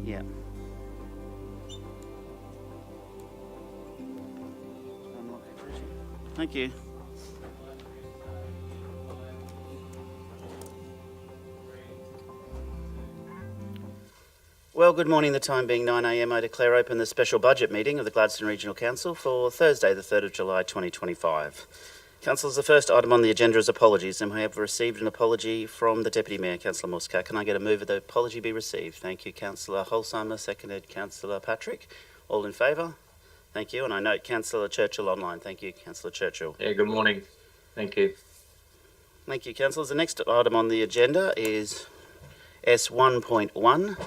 Yeah. Thank you. Well, good morning. The time being 9 a.m, I declare open the special budget meeting of the Gladstone Regional Council for Thursday, the 3rd of July 2025. Councillors, the first item on the agenda is apologies, and we have received an apology from the Deputy Mayor, Councillor Muscat. Can I get a move that the apology be received? Thank you, Councillor Holsheimer, seconded Councillor Patrick. All in favour? Thank you. And I note Councillor Churchill online. Thank you, Councillor Churchill. Yeah, good morning. Thank you. Thank you, councillors. The next item on the agenda is S1.1,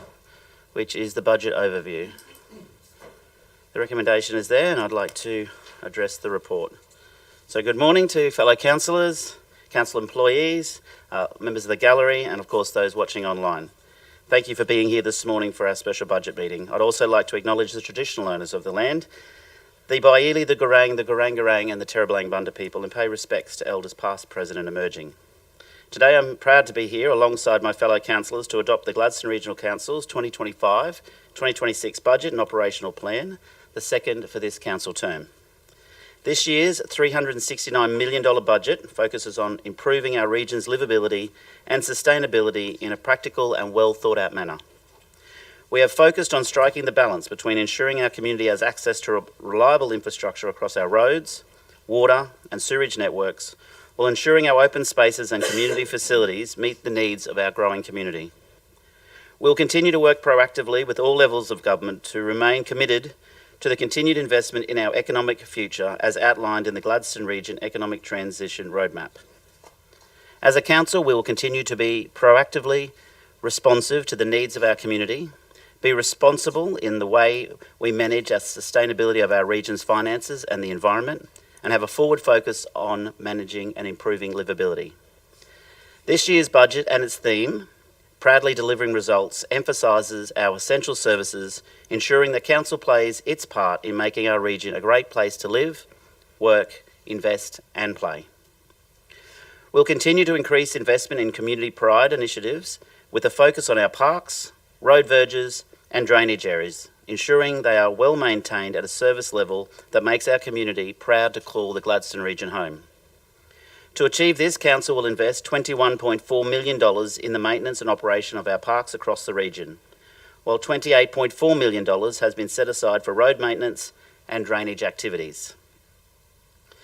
which is the budget overview. The recommendation is there, and I'd like to address the report. So good morning to fellow councillors, council employees, members of the gallery, and of course those watching online. Thank you for being here this morning for our special budget meeting. I'd also like to acknowledge the traditional owners of the land, the Baili, the Gurang, the Gurang and the Terablang Bunda people, and pay respects to elders past, present and emerging. Today I'm proud to be here alongside my fellow councillors to adopt the Gladstone Regional Council's 2025-2026 budget and operational plan, the second for this council term. This year's $369 million budget focuses on improving our region's livability and sustainability in a practical and well thought out manner. We have focused on striking the balance between ensuring our community has access to reliable infrastructure across our roads, water and sewerage networks, while ensuring our open spaces and community facilities meet the needs of our growing community. We'll continue to work proactively with all levels of government to remain committed to the continued investment in our economic future as outlined in the Gladstone Region Economic Transition Roadmap. As a council, we will continue to be proactively responsive to the needs of our community, be responsible in the way we manage our sustainability of our region's finances and the environment, and have a forward focus on managing and improving livability. This year's budget and its theme, Proudly Delivering Results, emphasises our essential services, ensuring that council plays its part in making our region a great place to live, work, invest and play. We'll continue to increase investment in community pride initiatives with a focus on our parks, road verges and drainage areas, ensuring they are well maintained at a service level that makes our community proud to call the Gladstone region home. To achieve this, Council will invest $21.4 million in the maintenance and operation of our parks across the region, while $28.4 million has been set aside for road maintenance and drainage activities.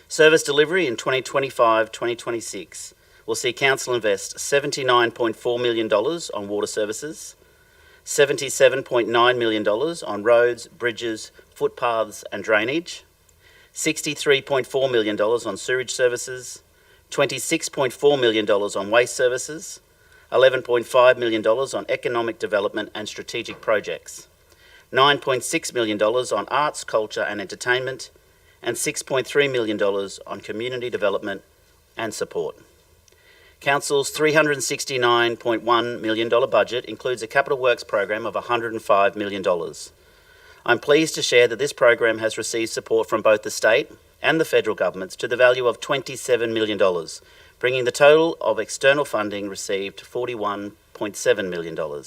Service delivery in 2025-2026 will see Council invest $79.4 million on water services, $77.9 million on roads, bridges, footpaths and drainage, $63.4 million on sewage services, $26.4 million on waste services, $11.5 million on economic development and strategic projects, $9.6 million on arts, culture and entertainment, and $6.3 million on community development and support. Council's $369.1 million budget includes a capital works program of $105 million. I'm pleased to share that this program has received support from both the state and the federal governments to the value of $27 million, bringing the total of external funding received to $41.7 million.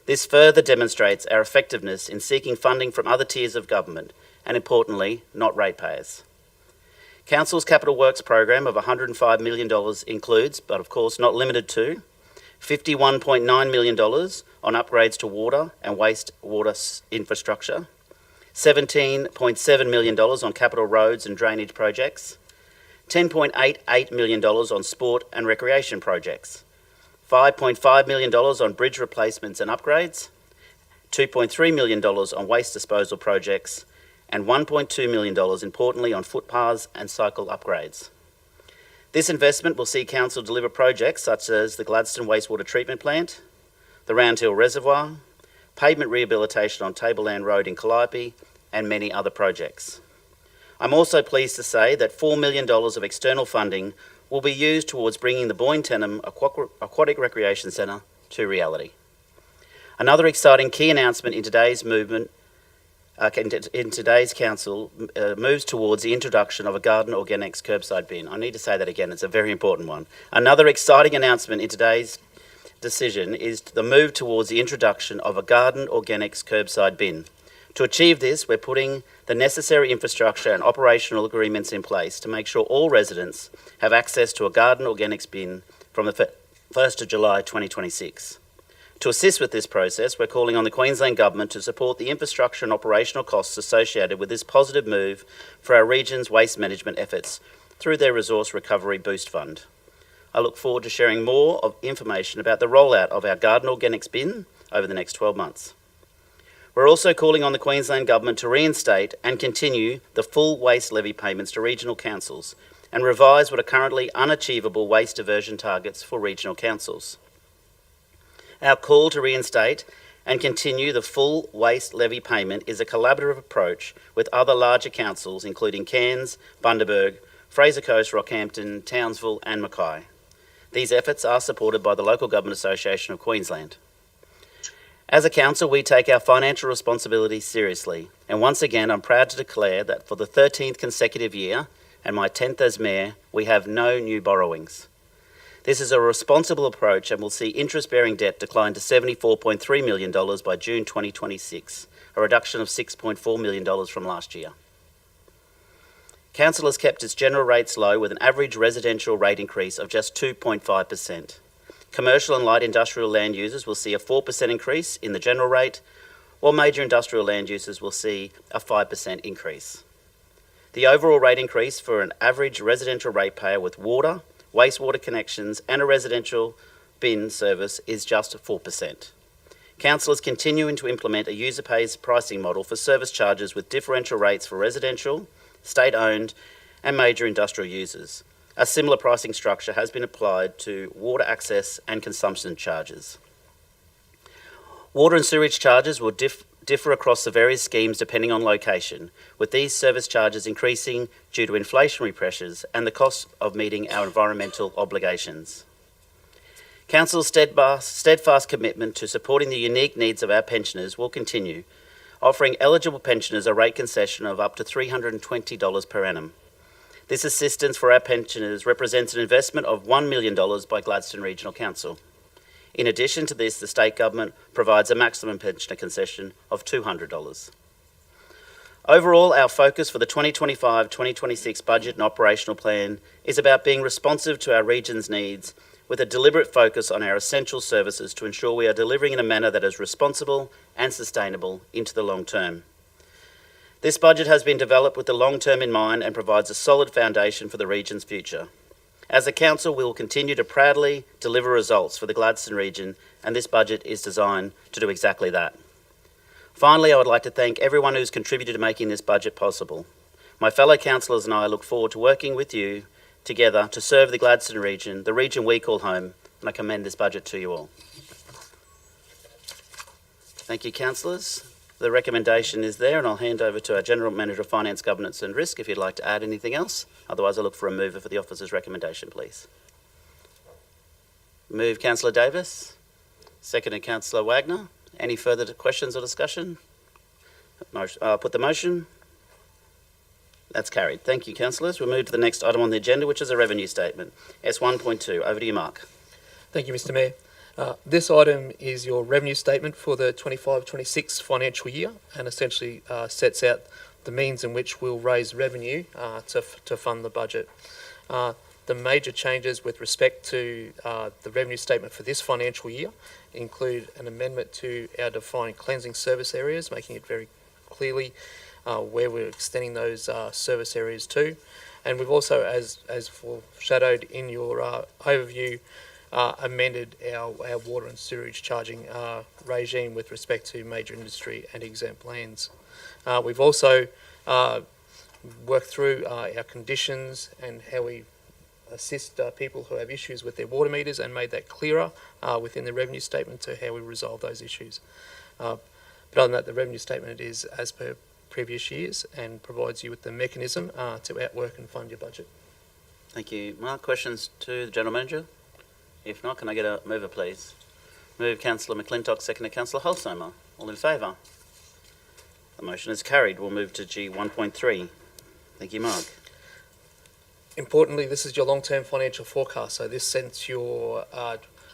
This further demonstrates our effectiveness in seeking funding from other tiers of government, and importantly, not ratepayers. Council's capital works program of $105 million includes, but of course not limited to, $51.9 million on upgrades to water and wastewater infrastructure, $17.7 million on capital roads and drainage projects, $10.88 million on sport and recreation projects, $5.5 million on bridge replacements and upgrades, $2.3 million on waste disposal projects, and $1.2 million, importantly, on footpaths and cycle upgrades. This investment will see Council deliver projects such as the Gladstone Wastewater Treatment Plant, the Round Hill Reservoir, pavement rehabilitation on Tableland Road in Calliope, and many other projects. I'm also pleased to say that $4 million of external funding will be used towards bringing the Boyne-Tenham Aquatic Recreation Centre to reality. Another exciting key announcement in today's council moves towards the introduction of a garden organics curbside bin. I need to say that again, it's a very important one. Another exciting announcement in today's decision is the move towards the introduction of a garden organics curbside bin. To achieve this, we're putting the necessary infrastructure and operational agreements in place to make sure all residents have access to a garden organics bin from the 1st of July 2026. To assist with this process, we're calling on the Queensland Government to support the infrastructure and operational costs associated with this positive move for our region's waste management efforts through their Resource Recovery Boost Fund. I look forward to sharing more information about the rollout of our garden organics bin over the next 12 months. We're also calling on the Queensland Government to reinstate and continue the full waste levy payments to regional councils and revise what are currently unachievable waste diversion targets for regional councils. Our call to reinstate and continue the full waste levy payment is a collaborative approach with other larger councils including Cairns, Bundaberg, Fraser Coast, Rockhampton, Townsville and Mackay. These efforts are supported by the Local Government Association of Queensland. As a council, we take our financial responsibilities seriously, and once again I'm proud to declare that for the 13th consecutive year and my 10th as Mayor, we have no new borrowings. This is a responsible approach and will see interest-bearing debt decline to $74.3 million by June 2026, a reduction of $6.4 million from last year. Council has kept its general rates low with an average residential rate increase of just 2.5%. Commercial and light industrial land users will see a 4% increase in the general rate, while major industrial land users will see a 5% increase. The overall rate increase for an average residential ratepayer with water, wastewater connections and a residential bin service is just 4%. Council is continuing to implement a user-pays pricing model for service charges with differential rates for residential, state-owned and major industrial users. A similar pricing structure has been applied to water access and consumption charges. Water and sewage charges will differ across the various schemes depending on location, with these service charges increasing due to inflationary pressures and the cost of meeting our environmental obligations. Council's steadfast commitment to supporting the unique needs of our pensioners will continue, offering eligible pensioners a rate concession of up to $320 per annum. This assistance for our pensioners represents an investment of $1 million by Gladstone Regional Council. In addition to this, the state government provides a maximum pensioner concession of $200. Overall, our focus for the 2025-2026 budget and operational plan is about being responsive to our region's needs with a deliberate focus on our essential services to ensure we are delivering in a manner that is responsible and sustainable into the long term. This budget has been developed with the long term in mind and provides a solid foundation for the region's future. As a council, we will continue to proudly deliver results for the Gladstone region, and this budget is designed to do exactly that. Finally, I would like to thank everyone who's contributed to making this budget possible. My fellow councillors and I look forward to working with you together to serve the Gladstone region, the region we call home, and I commend this budget to you all. Thank you, councillors. The recommendation is there, and I'll hand over to our General Manager of Finance, Governance and Risk if you'd like to add anything else. Otherwise, I'll look for a mover for the officer's recommendation, please. Move, Councillor Davis. Seconded, Councillor Wagner. Any further questions or discussion? Put the motion. That's carried. Thank you, councillors. We'll move to the next item on the agenda, which is a revenue statement. S1.2. Over to you, Mark. Thank you, Mr Mayor. This item is your revenue statement for the 25-26 financial year, and essentially sets out the means in which we'll raise revenue to fund the budget. The major changes with respect to the revenue statement for this financial year include an amendment to our defined cleansing service areas, making it very clearly where we're extending those service areas to. And we've also, as foreshadowed in your overview, amended our water and sewage charging regime with respect to major industry and exempt lands. We've also worked through our conditions and how we assist people who have issues with their water meters, and made that clearer within the revenue statement to how we resolve those issues. But other than that, the revenue statement is as per previous years and provides you with the mechanism to outwork and fund your budget. Thank you, Mark. Questions to the General Manager? If not, can I get a mover, please? Move, Councillor McClintock, seconded, Councillor Holzheimer. All in favour? The motion is carried. We'll move to G1.3. Thank you, Mark. Importantly, this is your long-term financial forecast, so this sets your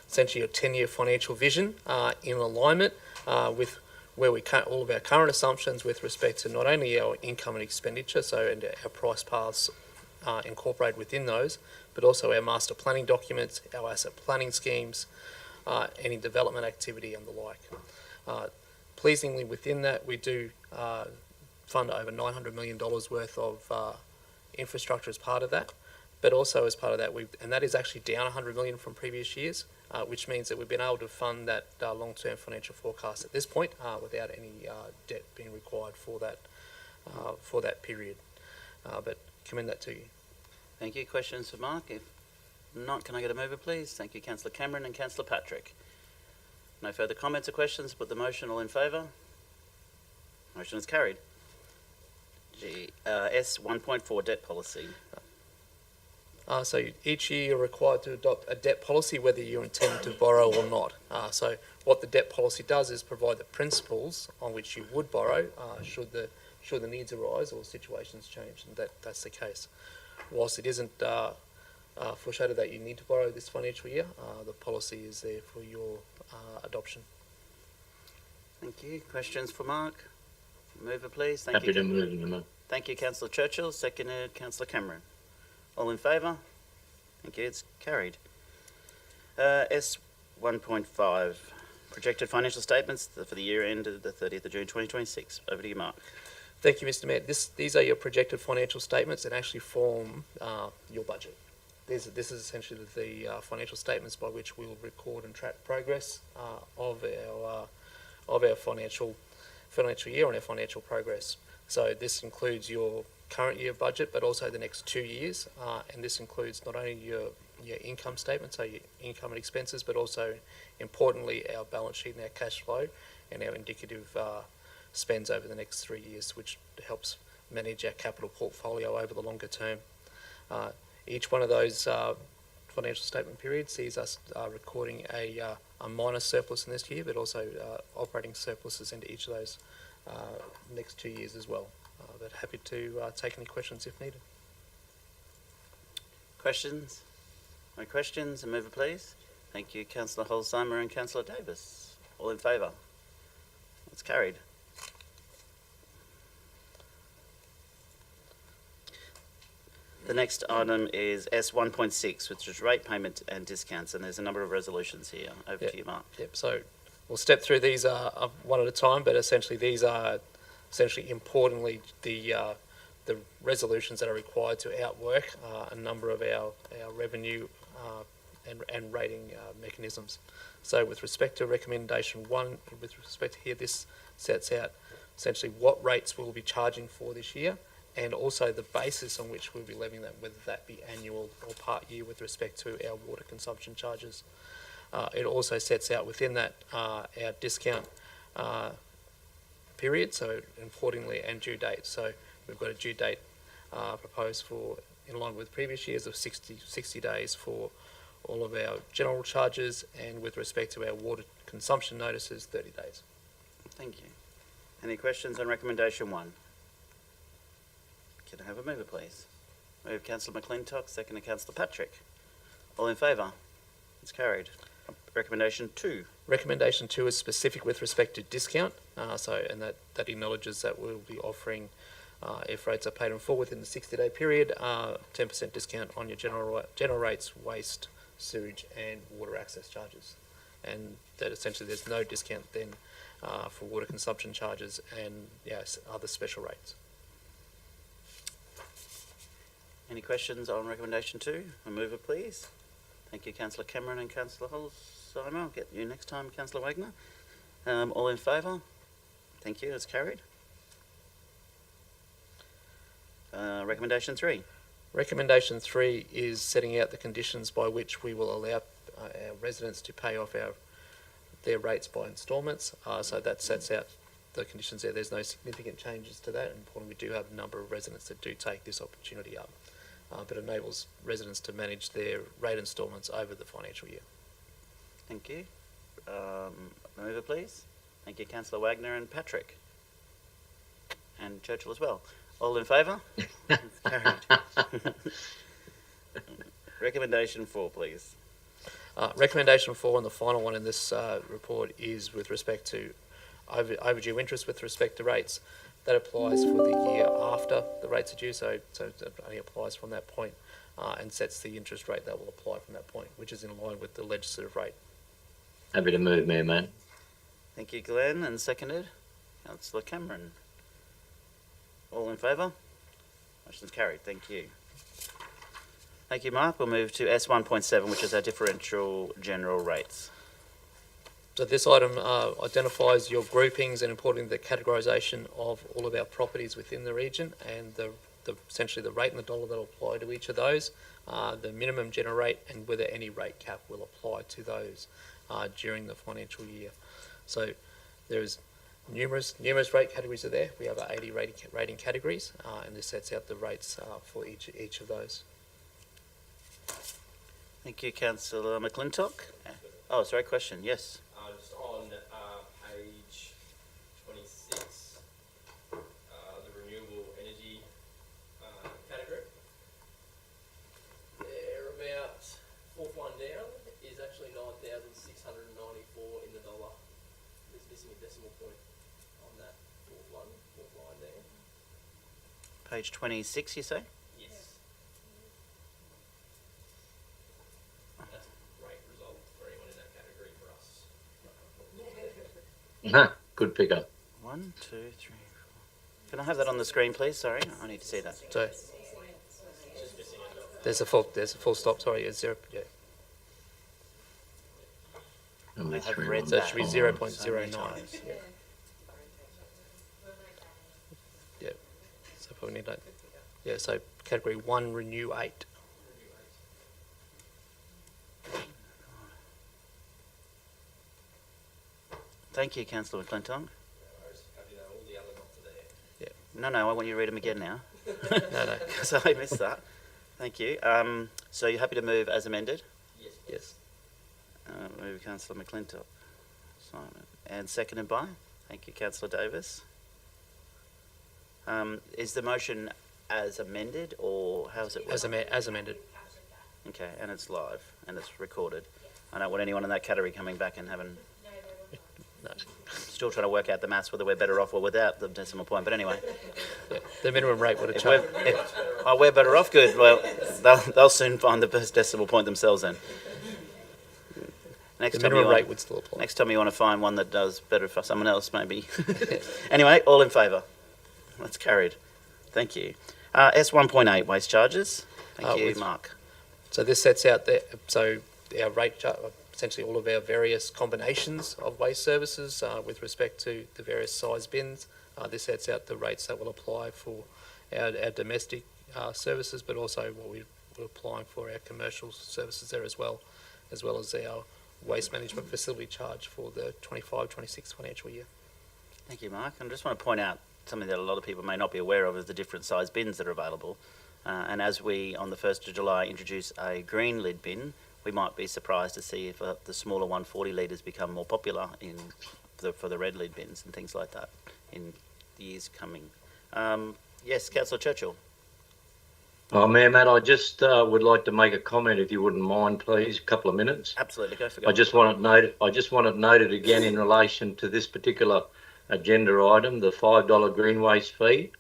essentially your 10-year financial vision in alignment with where all of our current assumptions with respect to not only our income and expenditure, and our price paths incorporated within those, but also our master planning documents, our asset planning schemes, any development activity and the like. Pleasingly within that, we do fund over $900 million worth of infrastructure as part of that, but also as part of that, and that is actually down $100 million from previous years, which means that we've been able to fund that long-term financial forecast at this point without any debt being required for that period. But commend that to you. Thank you. Questions for Mark? If not, can I get a mover, please? Thank you, Councillor Cameron and Councillor Patrick. No further comments or questions. Put the motion. All in favour? Motion is carried. S1.4, debt policy. So each year you're required to adopt a debt policy, whether you intend to borrow or not. So what the debt policy does is provide the principles on which you would borrow should the needs arise or situations change, and that's the case. Whilst it isn't foreshadowed that you need to borrow this financial year, the policy is there for your adoption. Thank you. Questions for Mark? Mover, please. Happy to move. Thank you, Councillor Churchill. Seconded, Councillor Cameron. All in favour? Thank you. It's carried. S1.5, projected financial statements for the year ended the 30th of June 2026. Over to you, Mark. Thank you, Mr Mayor. These are your projected financial statements and actually form your budget. This is essentially the financial statements by which we will record and track progress of our financial year and our financial progress. So this includes your current year budget, but also the next 2 years, and this includes not only your income statement, so your income and expenses, but also importantly our balance sheet and our cash flow and our indicative spends over the next 3 years, which helps manage our capital portfolio over the longer term. Each one of those financial statement periods sees us recording a minor surplus in this year, but also operating surpluses into each of those next 2 years as well. But happy to take any questions if needed. Questions? No questions? A mover, please. Thank you, Councillor Holzheimer and Councillor Davis. All in favour? It's carried. The next item is S1.6, which is rate payment and discounts, and there's a number of resolutions here. Over to you, Mark. Yep. So we'll step through these one at a time, but essentially these are importantly the the resolutions that are required to outwork a number of our revenue and rating mechanisms. So with respect to recommendation 1, with respect to here, this sets out essentially what rates we'll be charging for this year, and also the basis on which we'll be levying them, whether that be annual or part year with respect to our water consumption charges. It also sets out within that our discount period, so importantly, and due date. So we've got a due date proposed for, in line with previous years, of 60 days for all of our general charges, and with respect to our water consumption notices, 30 days. Thank you. Any questions on recommendation 1? Can I have a mover, please? Move Councillor McClintock, second to Councillor Patrick. All in favour? It's carried. Recommendation 2. Recommendation 2 is specific with respect to discount, and that acknowledges that we'll be offering, if rates are paid in full within the 60-day period, 10% discount on your general rates, waste, sewage and water access charges. And that essentially there's no discount then for water consumption charges and other special rates. Any questions on recommendation 2? A mover, please. Thank you, Councillor Cameron and Councillor Holzheimer. I'll get you next time, Councillor Wagner. All in favour? Thank you, it's carried. Recommendation 3. Recommendation 3 is setting out the conditions by which we will allow our residents to pay off their rates by instalments. So that sets out the conditions there. There's no significant changes to that, and importantly, we do have a number of residents that do take this opportunity up. But enables residents to manage their rate instalments over the financial year. Thank you. Mover, please. Thank you, Councillor Wagner and Patrick. And Churchill as well. All in favour? Carried. Recommendation 4, please. Recommendation 4, and the final one in this report, is with respect to overdue interest with respect to rates. That applies for the year after the rates are due, so it only applies from that point, and sets the interest rate that will apply from that point, which is in line with the legislative rate. Happy to move, Mayor, mate. Thank you, Glenn, and seconded. Councillor Cameron. All in favour? Motion's carried. Thank you. Thank you, Mark. We'll move to S1.7, which is our differential general rates. So this item identifies your groupings and importantly the categorisation of all of our properties within the region, and essentially the rate and the dollar that will apply to each of those, the minimum general rate, and whether any rate cap will apply to those during the financial year. So there's numerous rate categories are there. We have 80 rating categories, and this sets out the rates for each of those. Thank you, Councillor McClintock. Oh, sorry, question. Yes. Just on page 26, the renewable energy category. They're about, fourth one down is actually 9,694 in the dollar. There's missing a decimal point on that fourth line there. Page 26, you say? Yes. That's a great result for anyone in that category for us. Good pickup. 1, 2, 3, 4. Can I have that on the screen, please? Sorry, I need to see that. So there's a full stop. Sorry, it's 0. Yeah. Number I have 3 read on So it that should be the 0.09. times. Yeah. Yeah. So probably need that. Yeah. So category 1, renew 8. Thank you, Councillor McClintock. Happy to know all the other ones are there. No, I want you to read them again now. No. Because I missed that. Thank you. So you're happy to move as amended? Yes. Yes. Move Councillor McClintock. Simon. And seconded by? Thank you, Councillor Davis. Is the motion as amended, or how is it? As amended. Okay, and it's live and it's recorded. I don't want anyone in that category coming back and having. No. Still trying to work out the maths whether we're better off or without the decimal point. But anyway, Yeah. The minimum rate would have if changed. we're better off, good. Well, they'll soon find the first decimal point themselves then. Next The time, minimum rate would still apply. next time you want to find one that does better for someone else, maybe. Anyway, all in favour? That's carried. Thank you. S1.8 waste charges. Thank you, with- Mark. So this sets out our rate essentially all of our various combinations of waste services with respect to the various size bins. This sets out the rates that will apply for our domestic services, but also what we're applying for our commercial services there as well as our waste management facility charge for the 25-26 financial year. Thank you, Mark. I just want to point out something that a lot of people may not be aware of is the different size bins that are available. And as we, on the 1st of July, introduce a green lid bin, we might be surprised to see if the smaller 140 litres become more popular for the red lid bins and things like that in the years coming. Yes, Councillor Churchill. Oh, Matt, I just would like to make a comment, if you wouldn't mind, please. A couple of minutes. Absolutely, go for it. I just want it noted again in relation to this particular agenda item, the $5 green waste fee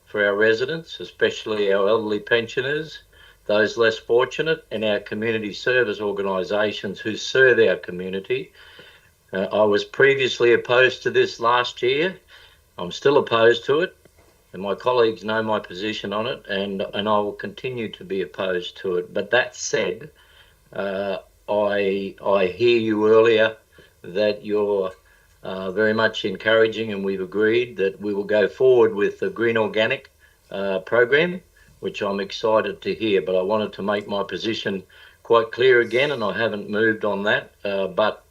for our residents, especially our elderly pensioners, those less fortunate, and our community service organisations who serve our community. I was previously opposed to this last year. I'm still opposed to it, and my colleagues know my position on it, and I will continue to be opposed to it. But that said, I hear you earlier that you're very much encouraging, and we've agreed that we will go forward with the Green Organic program, which I'm excited to hear. But I wanted to make my position quite clear again, and I haven't moved on that. But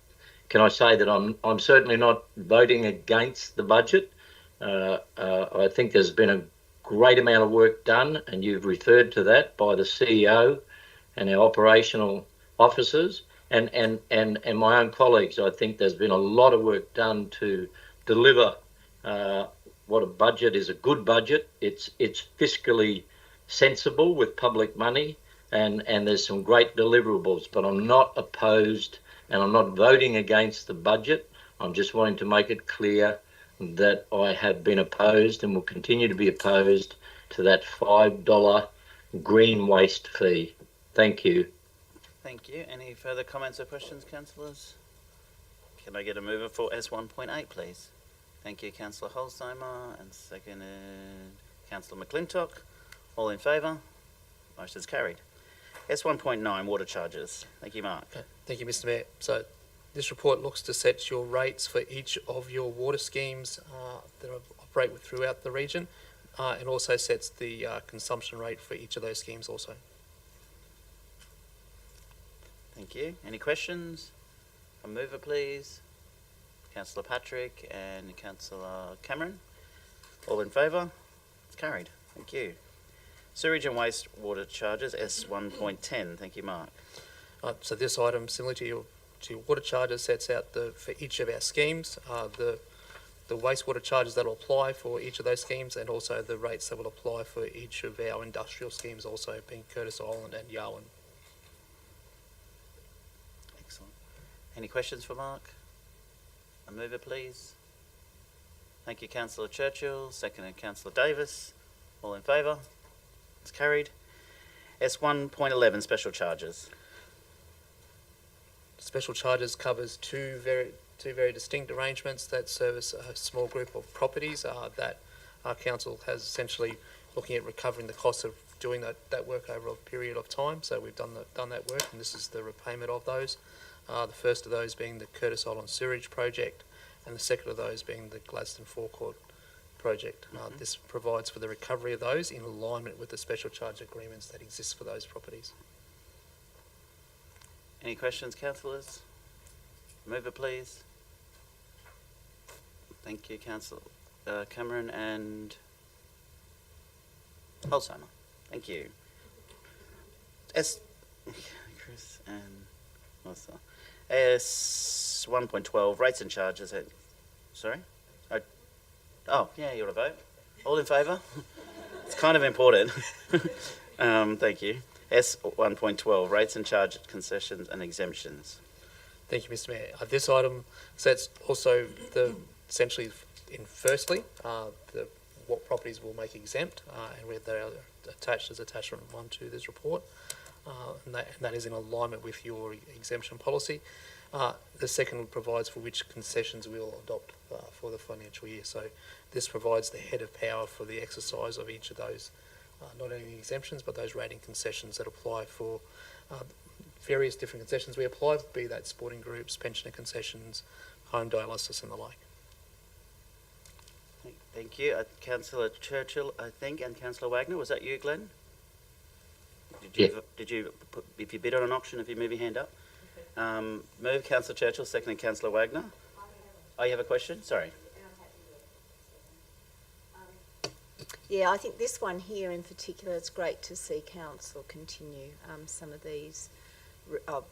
can I say that I'm certainly not voting against the budget. I think there's been a great amount of work done, and you've referred to that, by the CEO and our operational officers and my own colleagues. I think there's been a lot of work done to deliver what a budget is. A good budget. It's fiscally sensible with public money, and there's some great deliverables. But I'm not opposed, and I'm not voting against the budget. I'm just wanting to make it clear that I have been opposed and will continue to be opposed to that $5 green waste fee. Thank you. Thank you. Any further comments or questions, councillors? Can I get a mover for S1.8, please? Thank you, Councillor Holzheimer, and seconded Councillor McClintock. All in favour? Motion's carried. S1.9, water charges. Thank you, Mark. Thank you, Mr. Mayor. So this report looks to set your rates for each of your water schemes that operate throughout the region, and also sets the consumption rate for each of those schemes also. Thank you. Any questions? A mover, please. Councillor Patrick and Councillor Cameron. All in favour? It's carried. Thank you. Sewage and waste water charges, S1.10. Thank you, Mark. So this item, similar to your water charges, sets out for each of our schemes the wastewater charges that will apply for each of those schemes, and also the rates that will apply for each of our industrial schemes, also being Curtis Island and Yarwun. Excellent. Any questions for Mark? A mover, please. Thank you, Councillor Churchill. Seconded Councillor Davis. All in favour? It's carried. S1.11, special charges. Special charges covers two very distinct arrangements that service a small group of properties that our council has essentially looking at recovering the cost of doing that work over a period of time. So we've done that work, and this is the repayment of those. The first of those being the Curtis Island Sewerage Project, and the second of those being the Gladstone Forecourt Project. This provides for the recovery of those in alignment with the special charge agreements that exist for those properties. Any questions, councillors? Mover, please. Thank you, Councillor Cameron and Holzheimer. Thank you. Chris and Melissa. S1.12, rates and charges. Sorry? Oh, yeah, you want to vote? All in favour? It's kind of important. Thank you. S1.12, rates and charge concessions and exemptions. Thank you, Mr. Mayor. This item sets also essentially in firstly what properties will make exempt, and they are attached as attachment 1 to this report, and that is in alignment with your exemption policy. The second provides for which concessions we will adopt for the financial year. So this provides the head of power for the exercise of each of those not only exemptions, but those rating concessions that apply for various different concessions we apply, be that sporting groups, pensioner concessions, home dialysis and the like. Thank you. Councillor Churchill, I think, and Councillor Wagner. Was that you, Glenn? Did you put, if you bid on an auction, if you move your hand up? Move Councillor Churchill, seconded Councillor Wagner. Oh, you have a question? Sorry. Yeah, I think this one here in particular, it's great to see council continue some of these,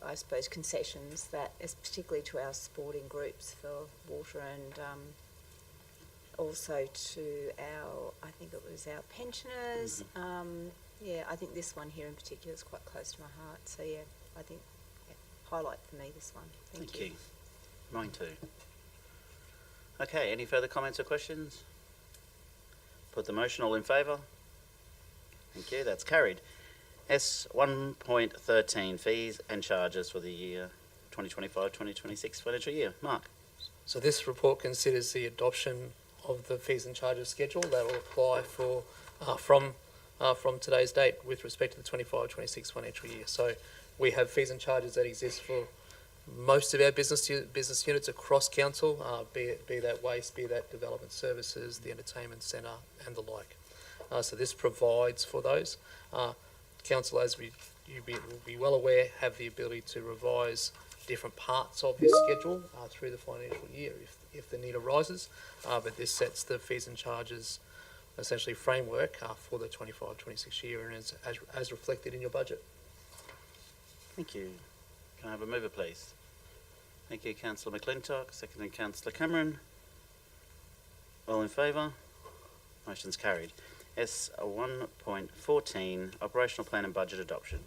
I suppose, concessions that, particularly to our sporting groups for water and also to our, I think it was our pensioners. Yeah, I think this one here in particular is quite close to my heart. So yeah, I think highlight for me this one. Thank you. Mine too. Okay, any further comments or questions? Put the motion, all in favour? Thank you, that's carried. S 1.13, fees and charges for the year 2025-2026 financial year. Mark. So this report considers the adoption of the fees and charges schedule that will apply for from today's date with respect to the 25-26 financial year. So we have fees and charges that exist for most of our business units across council, be that waste, be that development services, the entertainment centre and the like. So this provides for those. Council, as you will be well aware, have the ability to revise different parts of this schedule through the financial year if the need arises, but this sets the fees and charges essentially framework for the 25-26 year and as reflected in your budget. Thank you. Can I have a mover, please? Thank you, Councillor McClintock, seconded Councillor Cameron. All in favour? Motion's carried. S 1.14, operational plan and budget adoption.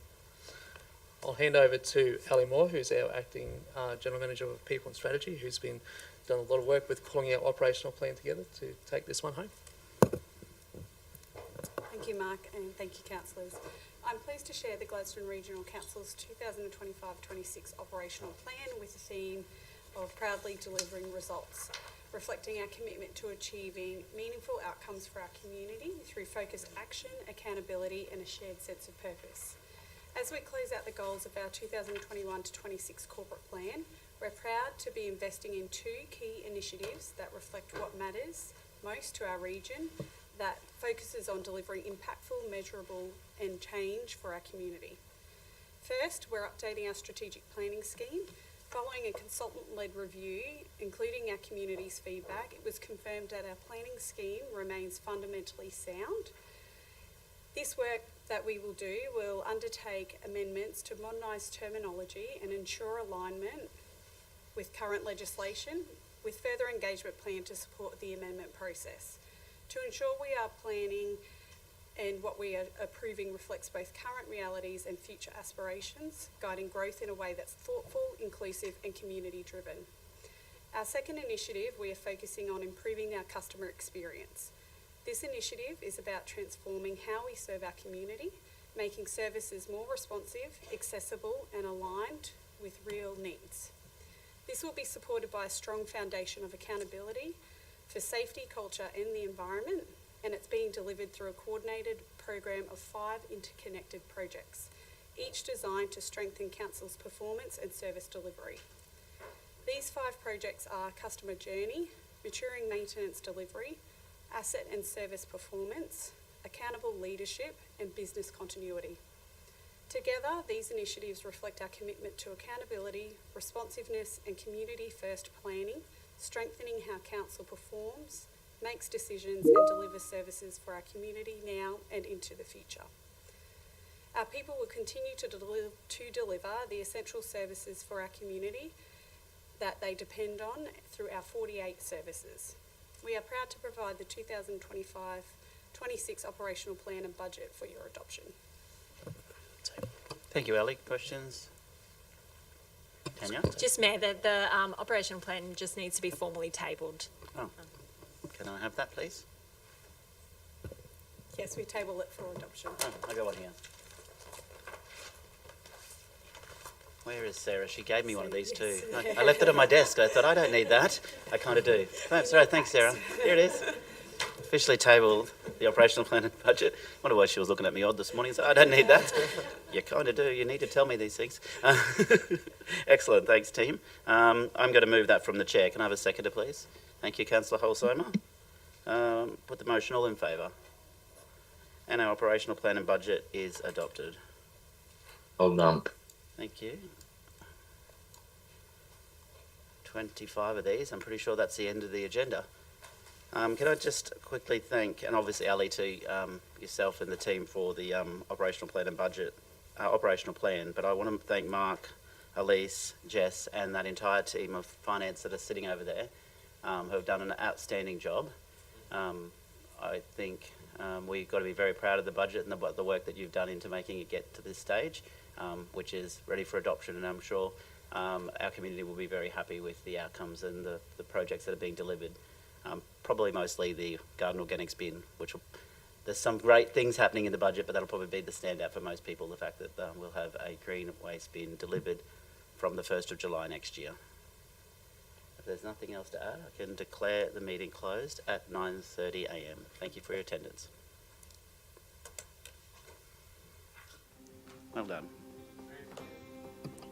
I'll hand over to Ali Moore, who's our acting General Manager of People and Strategy, who's done a lot of work with pulling our operational plan together to take this one home. Thank you, Mark, and thank you, councillors. I'm pleased to share the Gladstone Regional Council's 2025-26 operational plan with the theme of proudly delivering results, reflecting our commitment to achieving meaningful outcomes for our community through focused action, accountability and a shared sense of purpose. As we close out the goals of our 2021-26 corporate plan, we're proud to be investing in two key initiatives that reflect what matters most to our region, that focuses on delivering impactful, measurable and change for our community. First, we're updating our strategic planning scheme. Following a consultant-led review, including our community's feedback, it was confirmed that our planning scheme remains fundamentally sound. This work that we will do will undertake amendments to modernise terminology and ensure alignment with current legislation, with further engagement planned to support the amendment process. To ensure we are planning and what we are approving reflects both current realities and future aspirations, guiding growth in a way that's thoughtful, inclusive and community driven. Our second initiative, we are focusing on improving our customer experience. This initiative is about transforming how we serve our community, making services more responsive, accessible and aligned with real needs. This will be supported by a strong foundation of accountability for safety, culture and the environment, and it's being delivered through a coordinated program of 5 interconnected projects, each designed to strengthen council's performance and service delivery. These 5 projects are customer journey, maturing maintenance delivery, asset and service performance, accountable leadership and business continuity. Together, these initiatives reflect our commitment to accountability, responsiveness and community-first planning, strengthening how council performs, makes decisions and delivers services for our community now and into the future. Our people will continue to deliver the essential services for our community that they depend on through our 48 services. We are proud to provide the 2025-26 operational plan and budget for your adoption. Thank you, Ali. Questions? Tanya? Just Mayor, the operational plan just needs to be formally tabled. Oh, can I have that, please? Yes, we table it for adoption. Oh, I got one here. Where is Sarah? She gave me one of these too. I left it on my desk. I thought, I don't need that. I kind of do. Oh, sorry, thanks, Sarah. Here it is. officially tabled the operational plan and budget. Wonder why she was looking at me odd this morning. So I don't need that. You kind of do. You need to tell me these things. Excellent. Thanks, team. I'm going to move that from the chair. Can I have a seconder, please? Thank you, Councillor Holzheimer. Put the motion. All in favour. And our operational plan and budget is adopted. Hold on. Thank you. 25 of these. I'm pretty sure that's the end of the agenda. Can I just quickly thank, and obviously Ali, to yourself and the team for the operational plan and budget, operational plan, but I want to thank Mark, Elise, Jess, and that entire team of finance that are sitting over there, who have done an outstanding job. I think we've got to be very proud of the budget and the work that you've done into making it get to this stage, which is ready for adoption, and I'm sure our community will be very happy with the outcomes and the projects that are being delivered. Probably mostly the garden organics bin, which there's some great things happening in the budget, but that'll probably be the standout for most people, the fact that we'll have a green waste bin delivered from the 1st of July next year. If there's nothing else to add, I can declare the meeting closed at 9:30 a.m. Thank you for your attendance. Well done.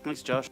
Thanks, Josh.